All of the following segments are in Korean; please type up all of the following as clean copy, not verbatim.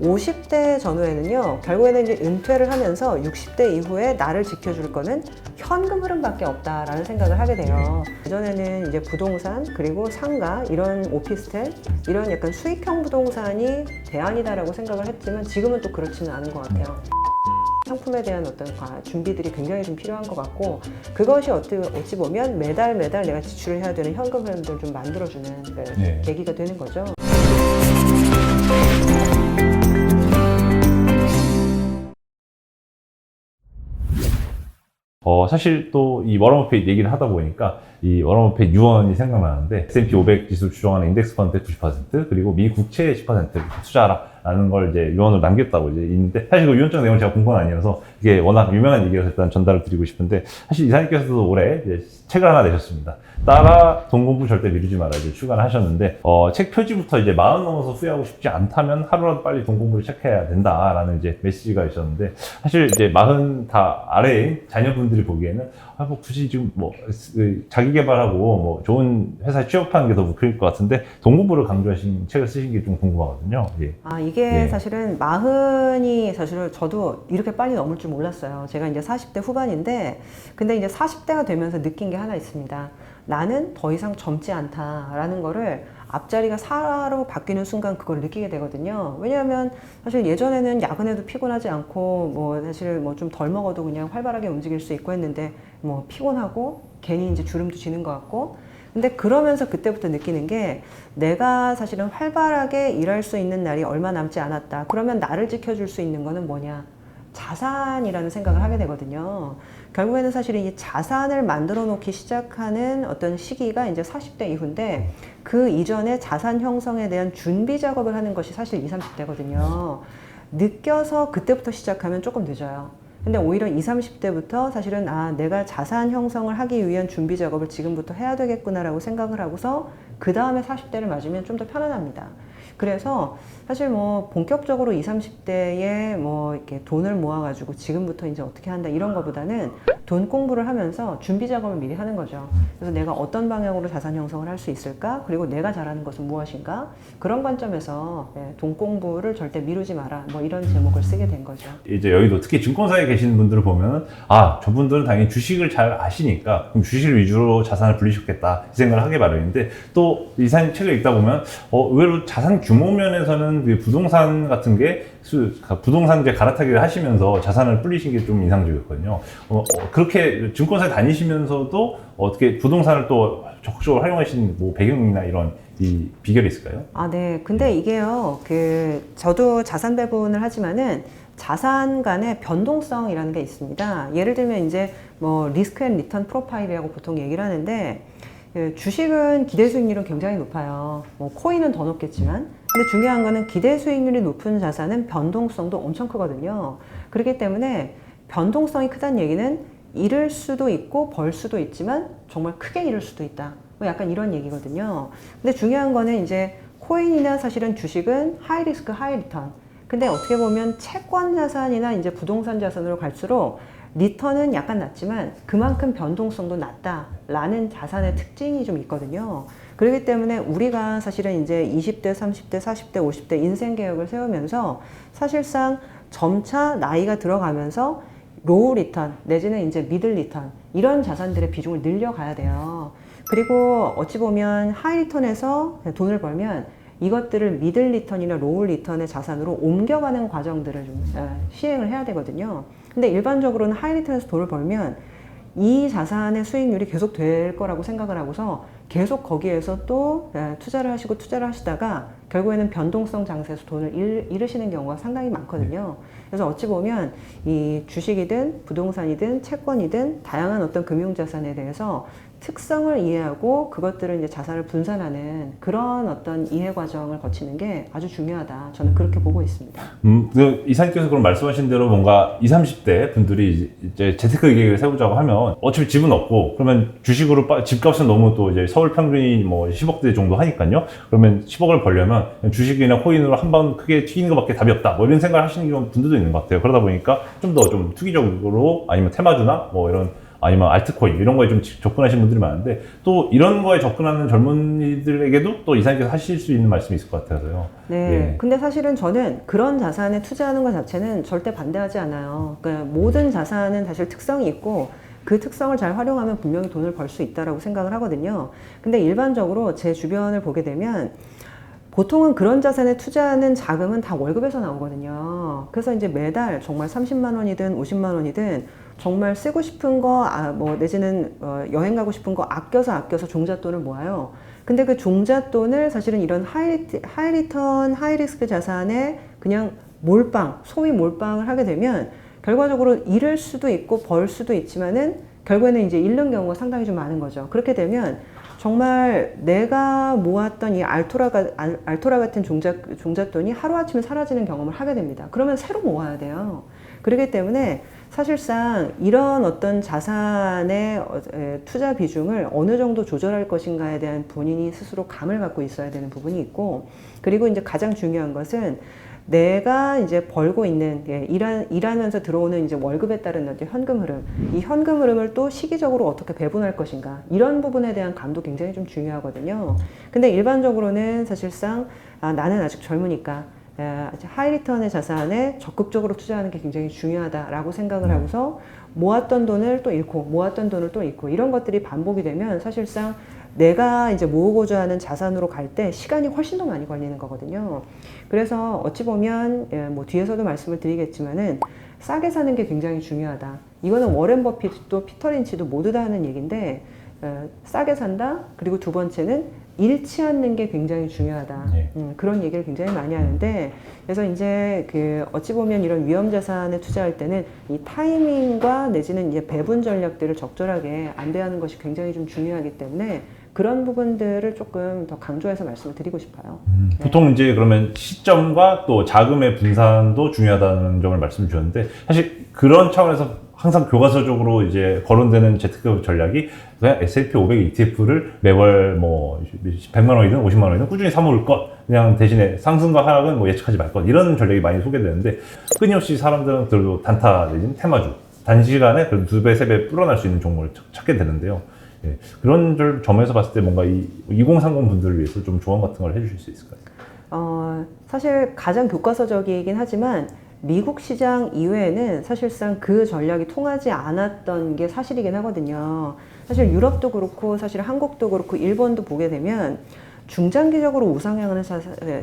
50대 전후에는요, 결국에는 이제 은퇴를 하면서 60대 이후에 나를 지켜줄 거는 현금 흐름밖에 없다라는 생각을 하게 돼요. 예전에는 이제 부동산, 그리고 상가, 이런 오피스텔, 이런 약간 수익형 부동산이 대안이다라고 생각을 했지만 지금은 또 그렇지는 않은 것 같아요. 상품에 대한 어떤 준비들이 굉장히 좀 필요한 것 같고, 그것이 어찌 보면 매달 내가 지출을 해야 되는 현금 흐름들을 좀 만들어주는 네. 계기가 되는 거죠. 사실 또 이 워런 버핏 얘기를 하다 보니까 이 워런 버핏 유언이 생각나는데, S&P 500 지수 추종하는 인덱스 펀드의 90%, 그리고 미 국채의 10% 투자하라라는 걸 이제 유언을 남겼다고 이제 있는데, 사실 그 유언장 내용을 제가 본 건 아니어서 이게 워낙 유명한 얘기라서 일단 전달을 드리고 싶은데, 사실 이사님께서도 올해 이제 책을 하나 내셨습니다. 따라 돈 공부 절대 미루지 마라 이제 출간을 하셨는데, 책 표지부터 이제 40 넘어서 후회하고 싶지 않다면 하루라도 빨리 돈 공부를 시작해야 된다라는 이제 메시지가 있었는데, 사실 이제 40 다 아래인 자녀분들이 보기에는 뭐 굳이 지금 뭐 자기 개발하고 뭐 좋은 회사에 취업하는 게 더 목표일 것 같은데, 돈 공부를 강조하신 책을 쓰신 게 좀 궁금하거든요. 예. 이게 예. 사실은 40이 사실은 저도 이렇게 빨리 넘을 줄 몰랐어요. 제가 이제 40대 후반인데, 근데 이제 40대가 되면서 느낀 게 하나 있습니다. 나는 더 이상 젊지 않다라는 거를 앞자리가 4로 바뀌는 순간 그걸 느끼게 되거든요. 왜냐하면 사실 예전에는 야근해도 피곤하지 않고, 뭐 사실 뭐 좀 덜 먹어도 그냥 활발하게 움직일 수 있고 했는데, 뭐 피곤하고 괜히 이제 주름도 지는 것 같고. 근데 그러면서 그때부터 느끼는 게, 내가 사실은 활발하게 일할 수 있는 날이 얼마 남지 않았다. 그러면 나를 지켜줄 수 있는 거는 뭐냐? 자산이라는 생각을 하게 되거든요. 결국에는 사실 이 자산을 만들어 놓기 시작하는 어떤 시기가 이제 40대 이후인데, 그 이전에 자산 형성에 대한 준비 작업을 하는 것이 사실 20, 30대거든요. 느껴서 그때부터 시작하면 조금 늦어요. 근데 오히려 20, 30대부터 사실은 내가 자산 형성을 하기 위한 준비 작업을 지금부터 해야 되겠구나라고 생각을 하고서 그 다음에 40대를 맞으면 좀 더 편안합니다. 그래서 사실 뭐 본격적으로 20, 30대에 뭐 이렇게 돈을 모아가지고 지금부터 이제 어떻게 한다 이런 거보다는 돈 공부를 하면서 준비 작업을 미리 하는 거죠. 그래서 내가 어떤 방향으로 자산 형성을 할 수 있을까? 그리고 내가 잘하는 것은 무엇인가? 그런 관점에서 돈 공부를 절대 미루지 마라. 뭐 이런 제목을 쓰게 된 거죠. 이제 여의도 특히 증권사에 계시는 분들을 보면, 저분들은 당연히 주식을 잘 아시니까 그럼 주식 위주로 자산을 불리셨겠다 이 생각을 하게 마련인데, 또 이사님 책을 읽다 보면 의외로 자산 규모 면에서는 그 부동산 같은 게 부동산제 갈아타기를 하시면서 자산을 불리신 게 좀 인상적이었거든요. 그렇게 증권사에 다니시면서도 어떻게 부동산을 또 적극적으로 활용하신 뭐 배경이나 이런 이 비결이 있을까요? 네. 근데 이게요, 저도 자산 배분을 하지만은 자산 간의 변동성이라는 게 있습니다. 예를 들면 이제 뭐 리스크 앤 리턴 프로파일이라고 보통 얘기를 하는데, 주식은 기대 수익률은 굉장히 높아요. 뭐 코인은 더 높겠지만. 근데 중요한 거는 기대 수익률이 높은 자산은 변동성도 엄청 크거든요. 그렇기 때문에 변동성이 크다는 얘기는 잃을 수도 있고 벌 수도 있지만 정말 크게 잃을 수도 있다. 뭐 약간 이런 얘기거든요. 근데 중요한 거는 이제 코인이나 사실은 주식은 하이 리스크 하이 리턴. 근데 어떻게 보면 채권 자산이나 이제 부동산 자산으로 갈수록 리턴은 약간 낮지만 그만큼 변동성도 낮다라는 자산의 특징이 좀 있거든요. 그렇기 때문에 우리가 사실은 이제 20대, 30대, 40대, 50대 인생 계획을 세우면서 사실상 점차 나이가 들어가면서 로우 리턴 내지는 이제 미들 리턴 이런 자산들의 비중을 늘려가야 돼요. 그리고 어찌 보면 하이 리턴에서 돈을 벌면 이것들을 미들 리턴이나 로우 리턴의 자산으로 옮겨가는 과정들을 좀 시행을 해야 되거든요. 근데 일반적으로는 하이 리턴에서 돈을 벌면 이 자산의 수익률이 계속 될 거라고 생각을 하고서 계속 거기에서 또 투자를 하시다가 결국에는 변동성 장세에서 돈을 잃으시는 경우가 상당히 많거든요. 그래서 어찌 보면 이 주식이든 부동산이든 채권이든 다양한 어떤 금융자산에 대해서 특성을 이해하고 그것들을 이제 자산을 분산하는 그런 어떤 이해 과정을 거치는 게 아주 중요하다. 저는 그렇게 보고 있습니다. 이사님께서 그럼 말씀하신 대로 뭔가 20, 30대 분들이 이제 재테크 계획을 세우자고 하면 어차피 집은 없고 그러면 주식으로 집값은 너무 또 이제 서울 평균이 뭐 10억대 정도 하니까요. 그러면 10억을 벌려면 주식이나 코인으로 한번 크게 튀기는 것밖에 답이 없다. 뭐 이런 생각을 하시는 분들도 있는 것 같아요. 그러다 보니까 좀 더 좀 투기적으로 아니면 테마주나 뭐 이런 아니면 알트코인 이런 거에 좀 접근하시는 분들이 많은데 또 이런 거에 접근하는 젊은이들에게도 또 이사님께서 하실 수 있는 말씀이 있을 것 같아서요. 네. 예. 근데 사실은 저는 그런 자산에 투자하는 것 자체는 절대 반대하지 않아요. 그러니까 모든 자산은 사실 특성이 있고 그 특성을 잘 활용하면 분명히 돈을 벌 수 있다라고 생각을 하거든요. 근데 일반적으로 제 주변을 보게 되면 보통은 그런 자산에 투자하는 자금은 다 월급에서 나오거든요. 그래서 이제 매달 정말 30만 원이든 50만 원이든 정말 쓰고 싶은 거, 뭐 내지는 여행 가고 싶은 거 아껴서 종잣돈을 모아요. 근데 그 종잣돈을 사실은 이런 하이 리턴, 하이 리스크 자산에 그냥 몰빵, 소위 몰빵을 하게 되면 결과적으로 잃을 수도 있고 벌 수도 있지만은 결국에는 이제 잃는 경우가 상당히 좀 많은 거죠. 그렇게 되면 정말 내가 모았던 이 알토라 같은 종잣돈이 하루아침에 사라지는 경험을 하게 됩니다. 그러면 새로 모아야 돼요. 그렇기 때문에 사실상 이런 어떤 자산의 투자 비중을 어느 정도 조절할 것인가에 대한 본인이 스스로 감을 갖고 있어야 되는 부분이 있고, 그리고 이제 가장 중요한 것은 내가 이제 벌고 있는 일하면서 들어오는 이제 월급에 따른 어떤 현금 흐름, 이 현금 흐름을 또 시기적으로 어떻게 배분할 것인가, 이런 부분에 대한 감도 굉장히 좀 중요하거든요. 근데 일반적으로는 사실상 나는 아직 젊으니까 하이 리턴의 자산에 적극적으로 투자하는 게 굉장히 중요하다라고 생각을 하고서 모았던 돈을 또 잃고 모았던 돈을 또 잃고 이런 것들이 반복이 되면 사실상 내가 이제 모으고자 하는 자산으로 갈 때 시간이 훨씬 더 많이 걸리는 거거든요. 그래서 어찌 보면 뭐 뒤에서도 말씀을 드리겠지만은 싸게 사는 게 굉장히 중요하다. 이거는 워렌 버핏도 피터 린치도 모두 다 하는 얘기인데 싸게 산다. 그리고 두 번째는 잃지 않는 게 굉장히 중요하다. 네. 그런 얘기를 굉장히 많이 하는데, 그래서 이제 어찌 보면 이런 위험 자산에 투자할 때는 이 타이밍과 내지는 이제 배분 전략들을 적절하게 안배하는 것이 굉장히 좀 중요하기 때문에 그런 부분들을 조금 더 강조해서 말씀을 드리고 싶어요. 보통 이제 그러면 시점과 또 자금의 분산도 중요하다는 점을 말씀 주셨는데, 사실 그런 차원에서 항상 교과서적으로 이제 거론되는 재테크 전략이 그냥 S&P 500 ETF를 매월 뭐 100만 원이든 50만 원이든 꾸준히 사모을 것, 그냥 대신에 상승과 하락은 뭐 예측하지 말 것, 이런 전략이 많이 소개되는데, 끊임없이 사람들은 그래도 단타 내지는 테마주, 단시간에 그래도 2배, 3배 불어날 수 있는 종목을 찾게 되는데요. 예, 그런 점에서 봤을 때 뭔가 이 2030 분들을 위해서 좀 조언 같은 걸 해주실 수 있을까요? 사실 가장 교과서적이긴 하지만 미국 시장 이외에는 사실상 그 전략이 통하지 않았던 게 사실이긴 하거든요. 사실 유럽도 그렇고 사실 한국도 그렇고 일본도 보게 되면 중장기적으로 우상향하는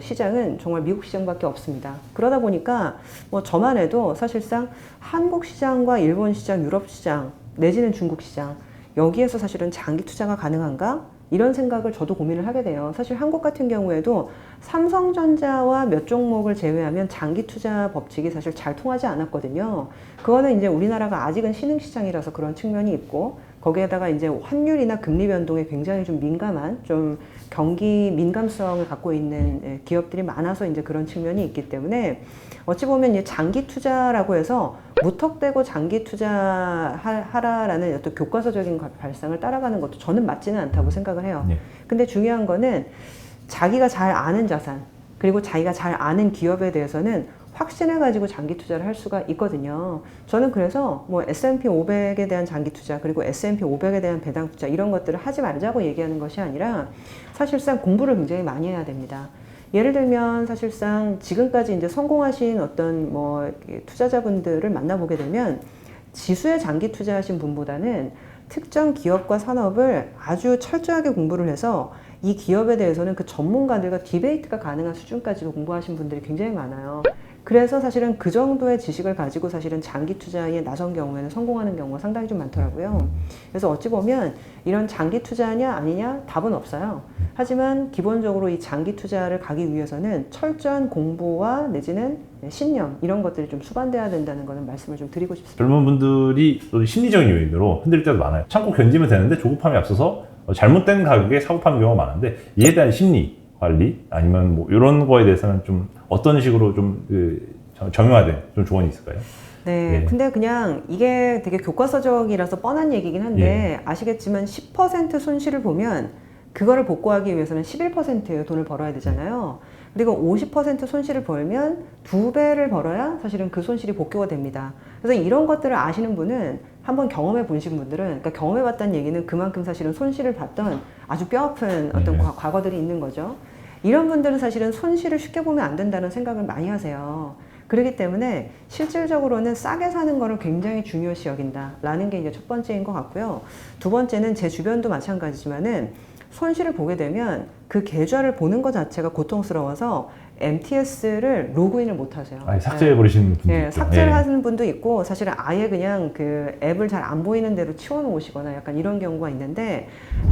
시장은 정말 미국 시장밖에 없습니다. 그러다 보니까 뭐 저만 해도 사실상 한국 시장과 일본 시장, 유럽 시장 내지는 중국 시장, 여기에서 사실은 장기 투자가 가능한가? 이런 생각을 저도 고민을 하게 돼요. 사실 한국 같은 경우에도 삼성전자와 몇 종목을 제외하면 장기 투자 법칙이 사실 잘 통하지 않았거든요. 그거는 이제 우리나라가 아직은 신흥시장이라서 그런 측면이 있고, 거기에다가 이제 환율이나 금리 변동에 굉장히 좀 민감한, 좀 경기 민감성을 갖고 있는 기업들이 많아서 이제 그런 측면이 있기 때문에 어찌 보면 이제 장기 투자라고 해서 무턱대고 장기 투자하라라는 어떤 교과서적인 발상을 따라가는 것도 저는 맞지는 않다고 생각을 해요. 네. 근데 중요한 거는 자기가 잘 아는 자산, 그리고 자기가 잘 아는 기업에 대해서는 확신해가지고 장기 투자를 할 수가 있거든요. 저는 그래서 뭐 S&P 500에 대한 장기 투자, 그리고 S&P 500에 대한 배당 투자, 이런 것들을 하지 말자고 얘기하는 것이 아니라 사실상 공부를 굉장히 많이 해야 됩니다. 예를 들면 사실상 지금까지 이제 성공하신 어떤 뭐 투자자분들을 만나보게 되면 지수에 장기 투자하신 분보다는 특정 기업과 산업을 아주 철저하게 공부를 해서 이 기업에 대해서는 그 전문가들과 디베이트가 가능한 수준까지도 공부하신 분들이 굉장히 많아요. 그래서 사실은 그 정도의 지식을 가지고 사실은 장기 투자에 나선 경우에는 성공하는 경우가 상당히 좀 많더라고요. 그래서 어찌 보면 이런 장기 투자냐 아니냐 답은 없어요. 하지만 기본적으로 이 장기 투자를 가기 위해서는 철저한 공부와 내지는 신념, 이런 것들이 좀 수반돼야 된다는 거는 말씀을 좀 드리고 싶습니다. 젊은 분들이 또 심리적인 요인으로 흔들릴 때도 많아요. 참고 견디면 되는데 조급함이 앞서서 잘못된 가격에 사고파는 경우가 많은데, 이에 대한 심리 관리 아니면 뭐 이런 거에 대해서는 좀 어떤 식으로 좀 정형화된 좀 조언이 있을까요? 네, 예. 근데 그냥 이게 되게 교과서적이라서 뻔한 얘기긴 한데 아시겠지만 10% 손실을 보면 그거를 복구하기 위해서는 11%의 돈을 벌어야 되잖아요. 그리고 50% 손실을 벌면 2배를 벌어야 사실은 그 손실이 복구가 됩니다. 그래서 이런 것들을 아시는 분은 한번 경험해 보신 분들은, 그러니까 경험해 봤다는 얘기는 그만큼 사실은 손실을 봤던 아주 뼈아픈 어떤 과거들이 있는 거죠. 이런 분들은 사실은 손실을 쉽게 보면 안 된다는 생각을 많이 하세요. 그렇기 때문에 실질적으로는 싸게 사는 거를 굉장히 중요시 여긴다라는 게 이제 첫 번째인 것 같고요. 두 번째는 제 주변도 마찬가지지만은 손실을 보게 되면 그 계좌를 보는 것 자체가 고통스러워서 MTS를 로그인을 못 하세요. 아니, 삭제해버리시는 분도 네, 있죠. 삭제를 예. 하는 분도 있고, 사실은 아예 그냥 그 앱을 잘 안 보이는 대로 치워놓으시거나 약간 이런 경우가 있는데,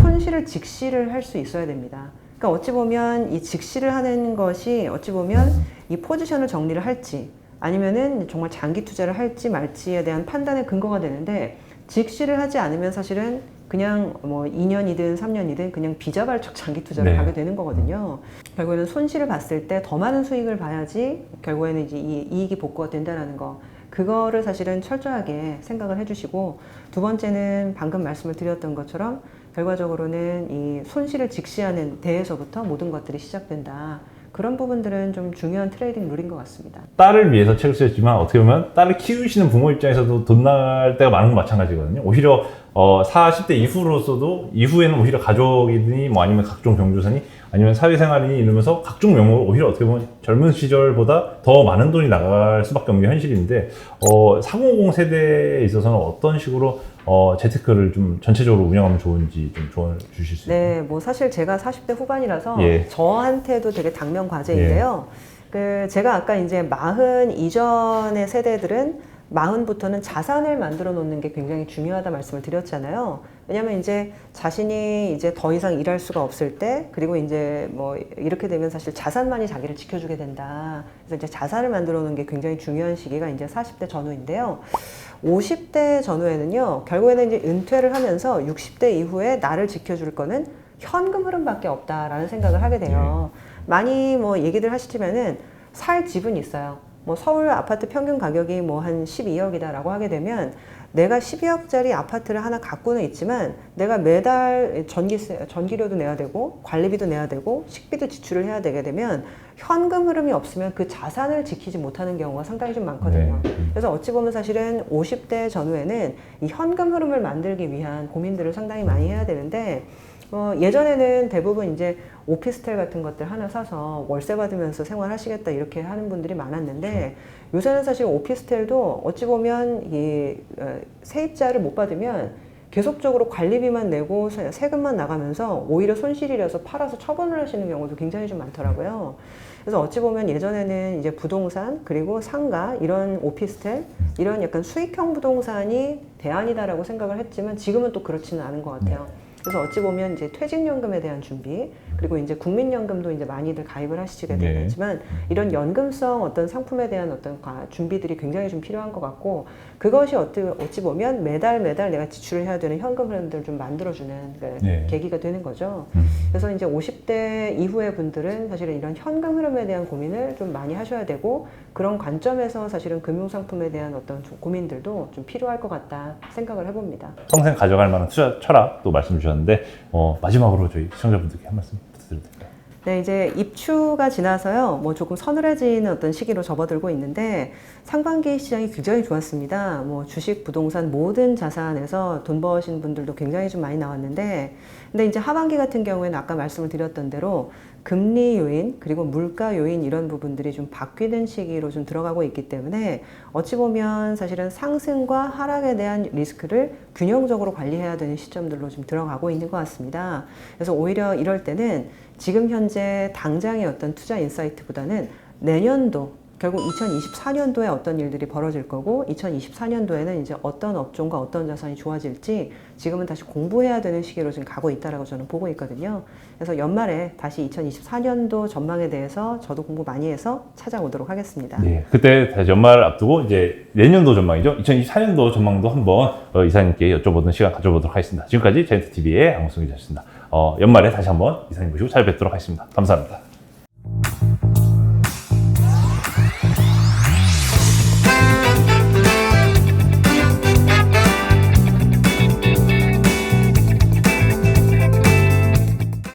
손실을 직시를 할 수 있어야 됩니다. 그러니까 어찌 보면 이 직시를 하는 것이 어찌 보면 이 포지션을 정리를 할지 아니면은 정말 장기 투자를 할지 말지에 대한 판단의 근거가 되는데, 직시를 하지 않으면 사실은 그냥 뭐 2년이든 3년이든 그냥 비자발적 장기 투자를 네. 하게 되는 거거든요. 결국에는 손실을 봤을 때 더 많은 수익을 봐야지 결국에는 이제 이 이익이 복구가 된다는 거. 그거를 사실은 철저하게 생각을 해주시고, 두 번째는 방금 말씀을 드렸던 것처럼 결과적으로는 이 손실을 직시하는 데에서부터 모든 것들이 시작된다. 그런 부분들은 좀 중요한 트레이딩 룰인 것 같습니다. 딸을 위해서 책을 쓰셨지만 어떻게 보면 딸을 키우시는 부모 입장에서도 돈 날 때가 많은 건 마찬가지거든요. 오히려 40대 이후로서도 이후에는 오히려 가족이니 뭐 아니면 각종 경조사니 아니면 사회생활이니 이러면서 각종 명목으로 오히려 어떻게 보면 젊은 시절보다 더 많은 돈이 나갈 수밖에 없는 게 현실인데 4050 세대에 있어서는 어떤 식으로 재테크를 좀 전체적으로 운영하면 좋은지 좀 조언을 주실 수 있나요? 네, 뭐 사실 제가 40대 후반이라서 예. 저한테도 되게 당면 과제인데요. 그 제가 아까 이제 40 이전의 세대들은 40부터는 자산을 만들어 놓는 게 굉장히 중요하다 말씀을 드렸잖아요. 왜냐면 이제 자신이 이제 더 이상 일할 수가 없을 때, 그리고 이제 뭐 이렇게 되면 사실 자산만이 자기를 지켜주게 된다. 그래서 이제 자산을 만들어 놓는 게 굉장히 중요한 시기가 이제 40대 전후인데요. 50대 전후에는요, 결국에는 이제 은퇴를 하면서 60대 이후에 나를 지켜줄 거는 현금 흐름밖에 없다라는 생각을 하게 돼요. 많이 뭐 얘기들 하시지만은 살 집은 있어요. 뭐 서울 아파트 평균 가격이 뭐 한 12억이다라고 하게 되면 내가 12억짜리 아파트를 하나 갖고는 있지만 내가 매달 전기료도 내야 되고 관리비도 내야 되고 식비도 지출을 해야 되게 되면 현금 흐름이 없으면 그 자산을 지키지 못하는 경우가 상당히 좀 많거든요. 그래서 어찌 보면 사실은 50대 전후에는 이 현금 흐름을 만들기 위한 고민들을 상당히 많이 해야 되는데, 예전에는 대부분 이제 오피스텔 같은 것들 하나 사서 월세 받으면서 생활하시겠다 이렇게 하는 분들이 많았는데, 요새는 사실 오피스텔도 어찌 보면 이 세입자를 못 받으면 계속적으로 관리비만 내고 세금만 나가면서 오히려 손실이라서 팔아서 처분을 하시는 경우도 굉장히 좀 많더라고요. 그래서 어찌 보면 예전에는 이제 부동산 그리고 상가 이런 오피스텔 이런 약간 수익형 부동산이 대안이다라고 생각을 했지만 지금은 또 그렇지는 않은 것 같아요. 그래서 어찌 보면 이제 퇴직연금에 대한 준비, 그리고 이제 국민연금도 이제 많이들 가입을 하시게 되겠지만, 이런 연금성 어떤 상품에 대한 어떤 준비들이 굉장히 좀 필요한 것 같고, 그것이 어찌 보면 매달 내가 지출을 해야 되는 현금 흐름들을 좀 만들어주는 계기가 되는 거죠. 그래서 이제 50대 이후의 분들은 사실은 이런 현금 흐름에 대한 고민을 좀 많이 하셔야 되고, 그런 관점에서 사실은 금융상품에 대한 어떤 고민들도 좀 필요할 것 같다 생각을 해봅니다. 평생 가져갈 만한 투자 철학도 말씀 주셨는데 마지막으로 저희 시청자분들께 한 말씀 부탁드려도 될까요? 네, 이제 입추가 지나서요, 뭐 조금 서늘해지는 어떤 시기로 접어들고 있는데, 상반기 시장이 굉장히 좋았습니다. 뭐 주식, 부동산 모든 자산에서 돈 버신 분들도 굉장히 좀 많이 나왔는데, 근데 이제 하반기 같은 경우에는 아까 말씀을 드렸던 대로 금리 요인, 그리고 물가 요인 이런 부분들이 좀 바뀌는 시기로 좀 들어가고 있기 때문에 어찌 보면 사실은 상승과 하락에 대한 리스크를 균형적으로 관리해야 되는 시점들로 좀 들어가고 있는 것 같습니다. 그래서 오히려 이럴 때는 지금 현재 당장의 어떤 투자 인사이트보다는 내년도, 결국 2024년도에 어떤 일들이 벌어질 거고 2024년도에는 이제 어떤 업종과 어떤 자산이 좋아질지 지금은 다시 공부해야 되는 시기로 지금 가고 있다라고 저는 보고 있거든요. 그래서 연말에 다시 2024년도 전망에 대해서 저도 공부 많이 해서 찾아오도록 하겠습니다. 네, 그때 다시 연말을 앞두고 이제 내년도 전망이죠. 2024년도 전망도 한번 이사님께 여쭤보는 시간 가져보도록 하겠습니다. 지금까지 자이언트TV의 안홍성 기자였습니다. 연말에 다시 한번 이사님 모시고 찾아뵙도록 하겠습니다. 감사합니다.